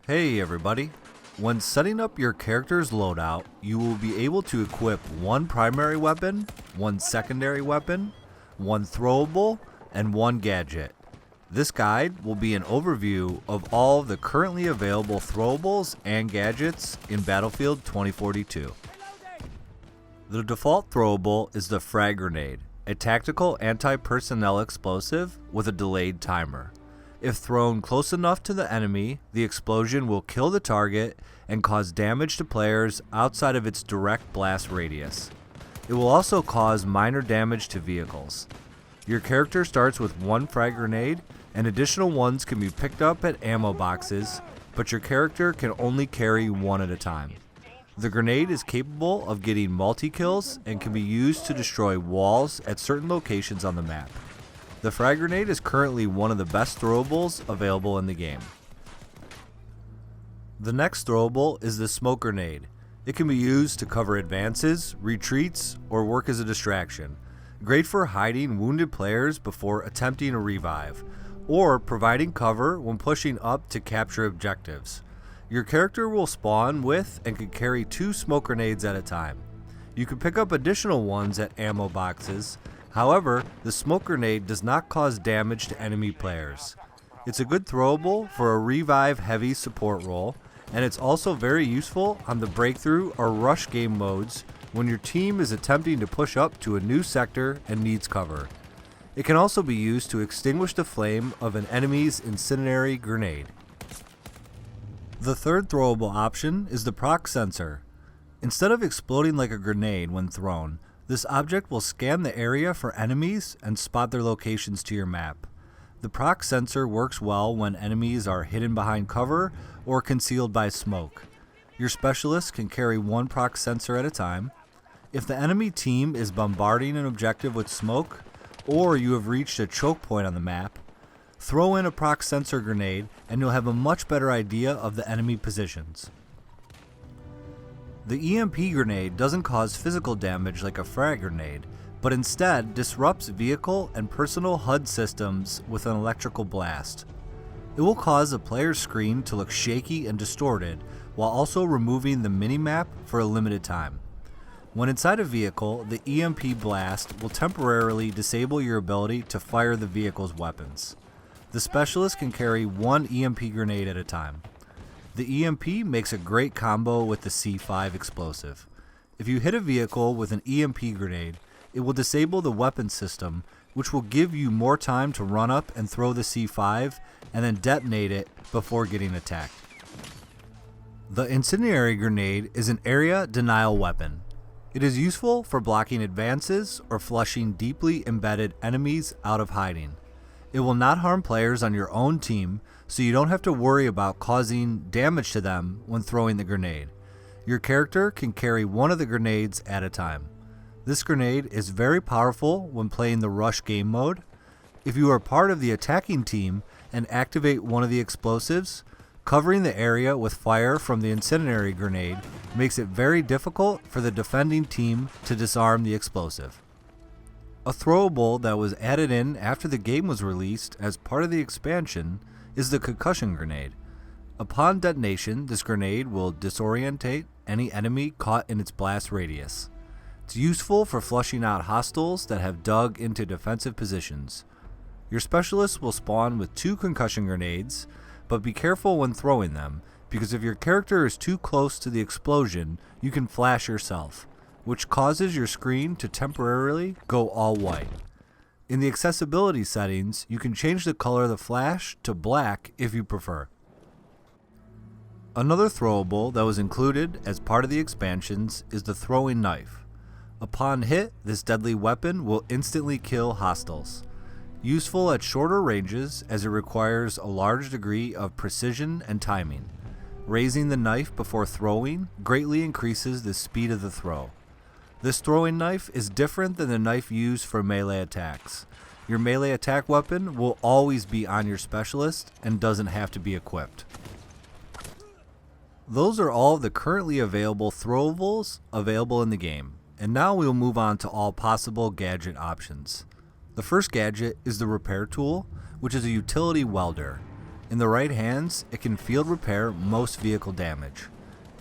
Hey everybody! When setting up your character's loadout, you will be able to equip one primary weapon, one secondary weapon, one throwable, and one gadget. This guide will be an overview of all of the currently available throwables and gadgets in Battlefield 2042. The default throwable is the FRAG grenade, a tactical anti-personnel explosive with a delayed timer. If thrown close enough to the enemy, the explosion will kill the target and cause damage to players outside of its direct blast radius. It will also cause minor damage to vehicles. Your character starts with one frag grenade, and additional ones can be picked up at ammo boxes, but your character can only carry one at a time. The grenade is capable of getting multi-kills and can be used to destroy walls at certain locations on the map. The frag grenade is currently one of the best throwables available in the game. The next throwable is the smoke grenade. It can be used to cover advances, retreats, or work as a distraction. Great for hiding wounded players before attempting a revive, or providing cover when pushing up to capture objectives. Your character will spawn with and can carry 2 smoke grenades at a time. You can pick up additional ones at ammo boxes. However, the smoke grenade does not cause damage to enemy players. It's a good throwable for a revive heavy support role, and it's also very useful on the breakthrough or rush game modes when your team is attempting to push up to a new sector and needs cover. It can also be used to extinguish the flame of an enemy's incendiary grenade. The third throwable option is the PROX sensor. Instead of exploding like a grenade when thrown, this object will scan the area for enemies and spot their locations to your map. The PROX sensor works well when enemies are hidden behind cover or concealed by smoke. Your specialist can carry one PROX sensor at a time. If the enemy team is bombarding an objective with smoke, or you have reached a choke point on the map, throw in a PROX sensor grenade and you'll have a much better idea of the enemy positions. The EMP grenade doesn't cause physical damage like a frag grenade, but instead disrupts vehicle and personal HUD systems with an electrical blast. It will cause the player's screen to look shaky and distorted, while also removing the minimap for a limited time. When inside a vehicle, the EMP blast will temporarily disable your ability to fire the vehicle's weapons. The specialist can carry one EMP grenade at a time. The EMP makes a great combo with the C5 explosive. If you hit a vehicle with an EMP grenade, it will disable the weapon system, which will give you more time to run up and throw the C5 and then detonate it before getting attacked. The incendiary grenade is an area denial weapon. It is useful for blocking advances or flushing deeply embedded enemies out of hiding. It will not harm players on your own team, so you don't have to worry about causing damage to them when throwing the grenade. Your character can carry one of the grenades at a time. This grenade is very powerful when playing the rush game mode. If you are part of the attacking team and activate one of the explosives, covering the area with fire from the incendiary grenade makes it very difficult for the defending team to disarm the explosive. A throwable that was added in after the game was released as part of the expansion is the concussion grenade. Upon detonation, this grenade will disorientate any enemy caught in its blast radius. It's useful for flushing out hostiles that have dug into defensive positions. Your specialist will spawn with 2 concussion grenades, but be careful when throwing them, because if your character is too close to the explosion, you can flash yourself, which causes your screen to temporarily go all white. In the accessibility settings, you can change the color of the flash to black if you prefer. Another throwable that was included as part of the expansions is the throwing knife. Upon hit, this deadly weapon will instantly kill hostiles. Useful at shorter ranges as it requires a large degree of precision and timing. Raising the knife before throwing greatly increases the speed of the throw. This throwing knife is different than the knife used for melee attacks. Your melee attack weapon will always be on your specialist and doesn't have to be equipped. Those are all of the currently available throwables available in the game, and now we'll move on to all possible gadget options. The first gadget is the repair tool, which is a utility welder. In the right hands, it can field repair most vehicle damage.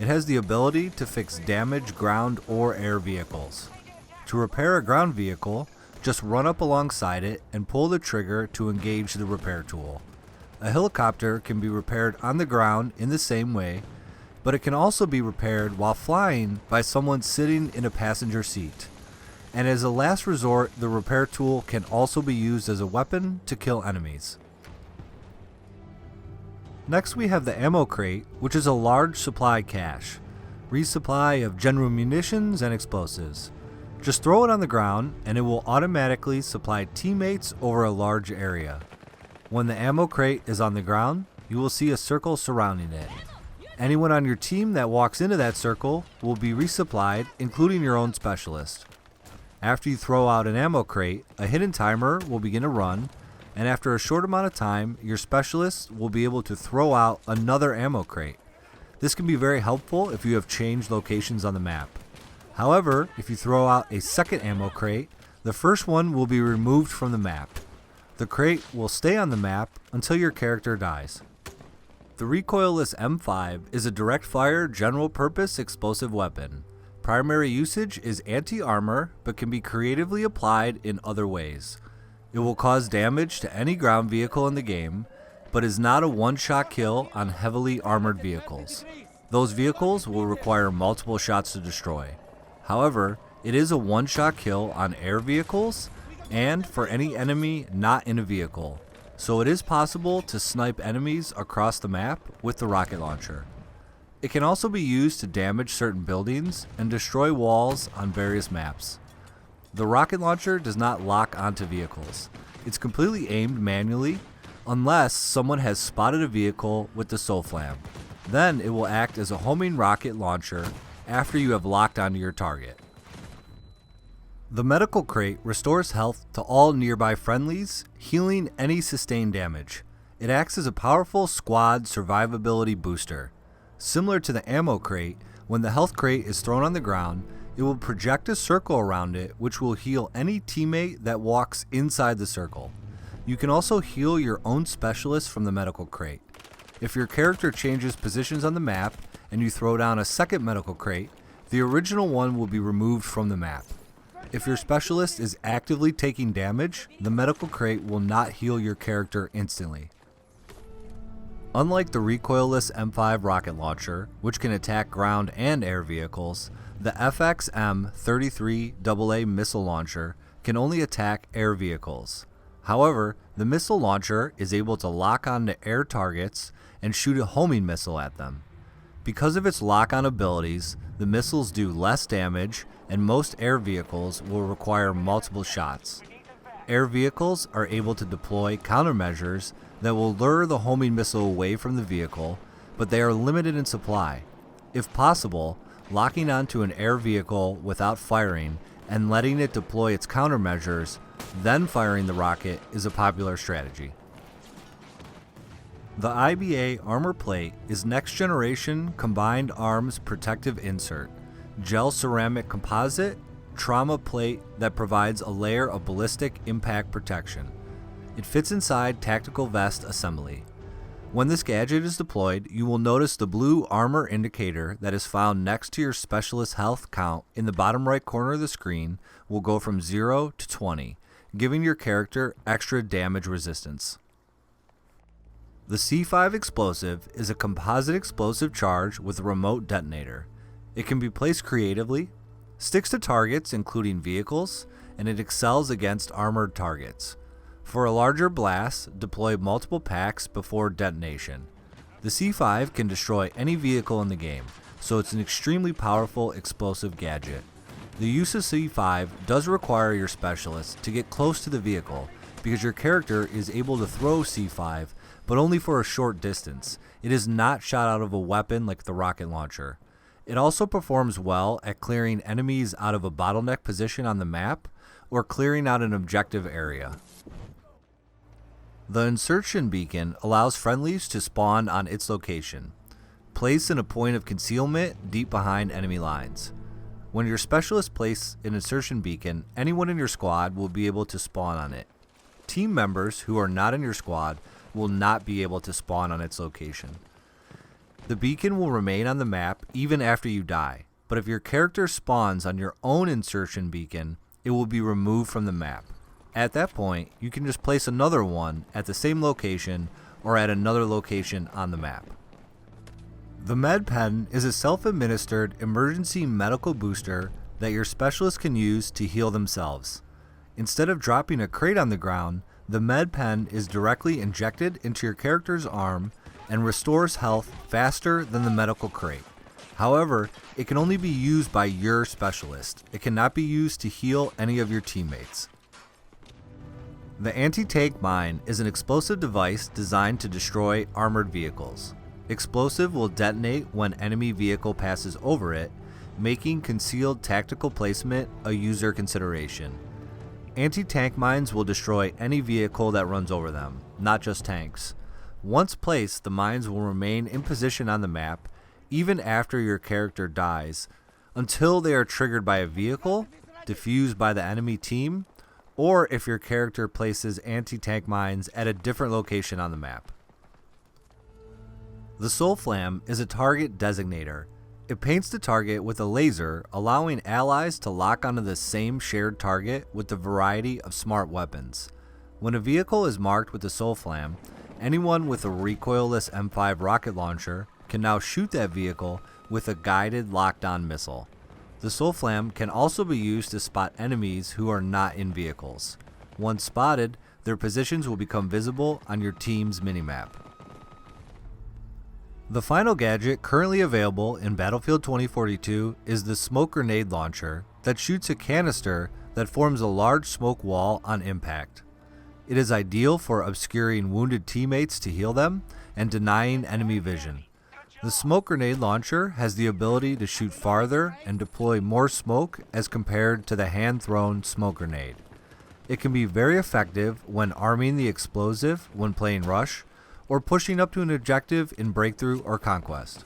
It has the ability to fix damaged ground or air vehicles. To repair a ground vehicle, just run up alongside it and pull the trigger to engage the repair tool. A helicopter can be repaired on the ground in the same way, but it can also be repaired while flying by someone sitting in a passenger seat. And as a last resort, the repair tool can also be used as a weapon to kill enemies. Next we have the ammo crate, which is a large supply cache. Resupply of general munitions and explosives. Just throw it on the ground and it will automatically supply teammates over a large area. When the ammo crate is on the ground, you will see a circle surrounding it. Anyone on your team that walks into that circle will be resupplied, including your own specialist. After you throw out an ammo crate, a hidden timer will begin to run, and after a short amount of time, your specialist will be able to throw out another ammo crate. This can be very helpful if you have changed locations on the map. However, if you throw out a second ammo crate, the first one will be removed from the map. The crate will stay on the map until your character dies. The recoilless M5 is a direct-fire, general-purpose explosive weapon. Primary usage is anti-armor, but can be creatively applied in other ways. It will cause damage to any ground vehicle in the game, but is not a one-shot kill on heavily armored vehicles. Those vehicles will require multiple shots to destroy. However, it is a one-shot kill on air vehicles and for any enemy not in a vehicle, so it is possible to snipe enemies across the map with the rocket launcher. It can also be used to damage certain buildings and destroy walls on various maps. The rocket launcher does not lock onto vehicles. It's completely aimed manually unless someone has spotted a vehicle with the SOFLAM. Then it will act as a homing rocket launcher after you have locked onto your target. The medical crate restores health to all nearby friendlies, healing any sustained damage. It acts as a powerful squad survivability booster. Similar to the ammo crate, when the health crate is thrown on the ground, it will project a circle around it which will heal any teammate that walks inside the circle. You can also heal your own specialist from the medical crate. If your character changes positions on the map and you throw down a second medical crate, the original one will be removed from the map. If your specialist is actively taking damage, the medical crate will not heal your character instantly. Unlike the recoilless M5 rocket launcher, which can attack ground and air vehicles, the FXM-33AA missile launcher can only attack air vehicles. However, the missile launcher is able to lock onto air targets and shoot a homing missile at them. Because of its lock-on abilities, the missiles do less damage, and most air vehicles will require multiple shots. Air vehicles are able to deploy countermeasures that will lure the homing missile away from the vehicle, but they are limited in supply. If possible, locking onto an air vehicle without firing and letting it deploy its countermeasures, then firing the rocket is a popular strategy. The IBA armor plate is next generation combined arms protective insert, gel ceramic composite, trauma plate that provides a layer of ballistic impact protection. It fits inside tactical vest assembly. When this gadget is deployed, you will notice the blue armor indicator that is found next to your specialist health count in the bottom right corner of the screen will go from 0 to 20, giving your character extra damage resistance. The C5 explosive is a composite explosive charge with a remote detonator. It can be placed creatively, sticks to targets including vehicles, and it excels against armored targets. For a larger blast, deploy multiple packs before detonation. The C5 can destroy any vehicle in the game, so it's an extremely powerful explosive gadget. The use of C5 does require your specialist to get close to the vehicle because your character is able to throw C5, but only for a short distance. It is not shot out of a weapon like the rocket launcher. It also performs well at clearing enemies out of a bottleneck position on the map or clearing out an objective area. The insertion beacon allows friendlies to spawn on its location, placed in a point of concealment deep behind enemy lines. When your specialist places an insertion beacon, anyone in your squad will be able to spawn on it. Team members who are not in your squad will not be able to spawn on its location. The beacon will remain on the map even after you die, but if your character spawns on your own insertion beacon, it will be removed from the map. At that point, you can just place another one at the same location or at another location on the map. The Med Pen is a self-administered emergency medical booster that your specialist can use to heal themselves. Instead of dropping a crate on the ground, the Med Pen is directly injected into your character's arm and restores health faster than the medical crate. However, it can only be used by your specialist. It cannot be used to heal any of your teammates. The anti-tank mine is an explosive device designed to destroy armored vehicles. Explosive will detonate when enemy vehicle passes over it, making concealed tactical placement a user consideration. Anti-tank mines will destroy any vehicle that runs over them, not just tanks. Once placed, the mines will remain in position on the map even after your character dies, until they are triggered by a vehicle, defused by the enemy team, or if your character places anti-tank mines at a different location on the map. The SOFLAM is a target designator. It paints the target with a laser, allowing allies to lock onto the same shared target with a variety of smart weapons. When a vehicle is marked with the SOFLAM, anyone with a recoilless M5 rocket launcher can now shoot that vehicle with a guided locked-on missile. The SOFLAM can also be used to spot enemies who are not in vehicles. Once spotted, their positions will become visible on your team's minimap. The final gadget currently available in Battlefield 2042 is the smoke grenade launcher that shoots a canister that forms a large smoke wall on impact. It is ideal for obscuring wounded teammates to heal them and denying enemy vision. The smoke grenade launcher has the ability to shoot farther and deploy more smoke as compared to the hand-thrown smoke grenade. It can be very effective when arming the explosive when playing Rush, or pushing up to an objective in Breakthrough or Conquest.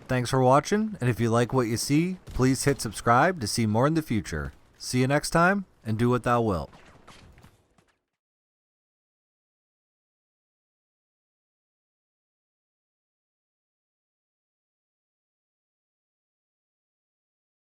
Thanks for watching, and if you like what you see, please hit subscribe to see more in the future. See you next time, and do what thou wilt.